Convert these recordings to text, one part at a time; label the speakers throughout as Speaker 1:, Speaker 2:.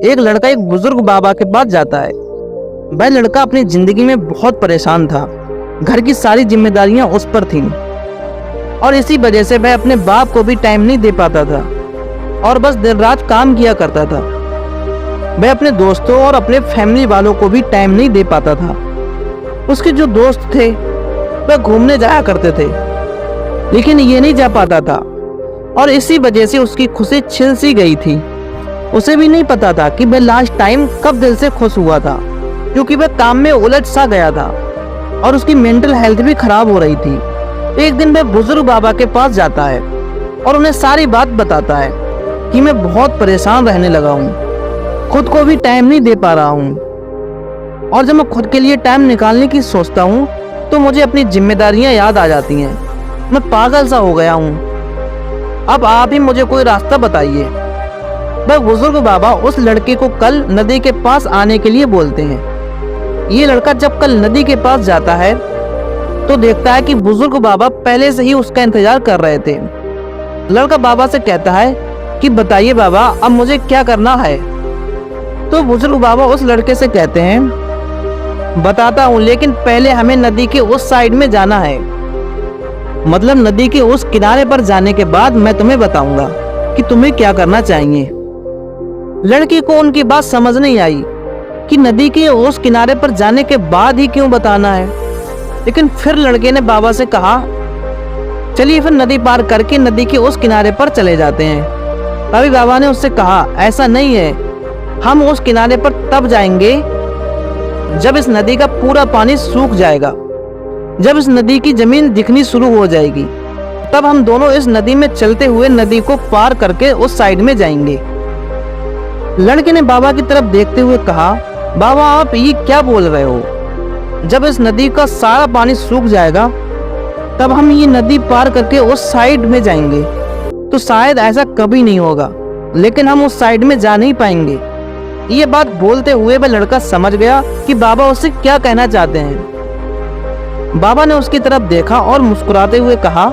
Speaker 1: एक लड़का एक बुजुर्ग बाबा के पास जाता है। वह लड़का अपनी जिंदगी में बहुत परेशान था। घर की सारी जिम्मेदारियां उस पर थीं और इसी वजह से वह अपने बाप को भी टाइम नहीं दे पाता था और बस दिन रात काम किया करता था। वह अपने दोस्तों और अपने फैमिली वालों को भी टाइम नहीं दे पाता था। उसके जो दोस्त थे वह घूमने जाया करते थे, लेकिन ये नहीं जा पाता था और इसी वजह से उसकी खुशी छिल सी गई थी। उसे भी नहीं पता था कि वह लास्ट टाइम कब दिल से खुश हुआ था, क्योंकि वह काम में उलझ सा गया था और उसकी मेंटल हेल्थ भी खराब हो रही थी। एक दिन वह बुजुर्ग बाबा के पास जाता है और उन्हें सारी बात बताता है कि मैं बहुत परेशान रहने लगा हूँ, खुद को भी टाइम नहीं दे पा रहा हूँ और जब मैं खुद के लिए टाइम निकालने की सोचता हूँ तो मुझे अपनी जिम्मेदारियाँ याद आ जाती हैं। मैं पागल सा हो गया हूँ, अब आप ही मुझे कोई रास्ता बताइए। वह बुजुर्ग बाबा उस लड़के को कल नदी के पास आने के लिए बोलते हैं। ये लड़का जब कल नदी के पास जाता है तो देखता है कि बुजुर्ग बाबा पहले से ही उसका इंतजार कर रहे थे। लड़का बाबा से कहता है कि बताइए बाबा, अब मुझे क्या करना है। तो बुजुर्ग बाबा उस लड़के से कहते हैं, बताता हूँ, लेकिन पहले हमें नदी के उस साइड में जाना है। मतलब नदी के उस किनारे पर जाने के बाद मैं तुम्हें बताऊंगा कि तुम्हें क्या करना चाहिए। लड़की को उनकी बात समझ नहीं आई कि नदी के उस किनारे पर जाने के बाद ही क्यों बताना है, लेकिन फिर लड़के ने बाबा से कहा, चलिए फिर नदी पार करके नदी के उस किनारे पर चले जाते हैं। तभी बाबा ने उससे कहा, ऐसा नहीं है, हम उस किनारे पर तब जाएंगे जब इस नदी का पूरा पानी सूख जाएगा, जब इस नदी की जमीन दिखनी शुरू हो जाएगी, तब हम दोनों इस नदी में चलते हुए नदी को पार करके उस साइड में जाएंगे। लड़के ने बाबा की तरफ देखते हुए कहा, बाबा आप ये क्या बोल रहे हो, जब इस नदी का सारा पानी सूख जाएगा तब हम ये नदी पार करके उस साइड में जाएंगे। तो शायद ऐसा कभी नहीं होगा, लेकिन हम उस साइड में जा नहीं पाएंगे। ये बात बोलते हुए वह लड़का समझ गया कि बाबा उससे क्या कहना चाहते हैं। बाबा ने उसकी तरफ देखा और मुस्कुराते हुए कहा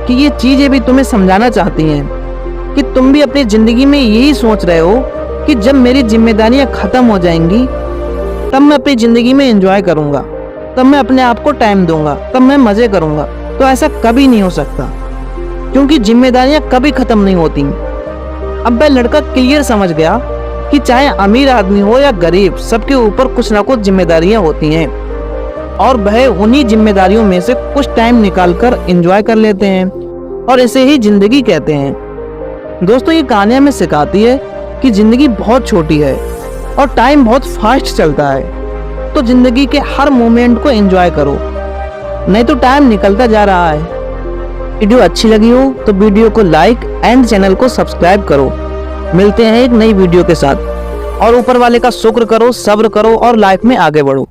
Speaker 1: कि ये चीजें भी तुम्हें समझाना चाहती हैं कि तुम भी अपनी जिंदगी में यही सोच रहे हो कि जब मेरी जिम्मेदारियां खत्म हो जाएंगी तब मैं अपनी जिंदगी में एंजॉय करूंगा, तब मैं अपने आप को टाइम दूंगा, तब मैं मजे करूंगा। तो ऐसा कभी नहीं हो सकता, क्योंकि जिम्मेदारियां कभी खत्म नहीं होती। अब वह लड़का क्लियर समझ गया कि चाहे अमीर आदमी हो या गरीब, सबके ऊपर कुछ ना कुछ जिम्मेदारियां होती हैं और वह उन्हीं जिम्मेदारियों में से कुछ टाइम निकालकर एंजॉय कर लेते हैं और इसे ही जिंदगी कहते हैं। दोस्तों, ये कहानी हमें सिखाती है कि जिंदगी बहुत छोटी है और टाइम बहुत फास्ट चलता है, तो जिंदगी के हर मोमेंट को एंजॉय करो, नहीं तो टाइम निकलता जा रहा है। वीडियो अच्छी लगी हो तो वीडियो को लाइक एंड चैनल को सब्सक्राइब करो। मिलते हैं एक नई वीडियो के साथ और ऊपर वाले का शुक्र करो, सब्र करो और लाइफ में आगे बढ़ो।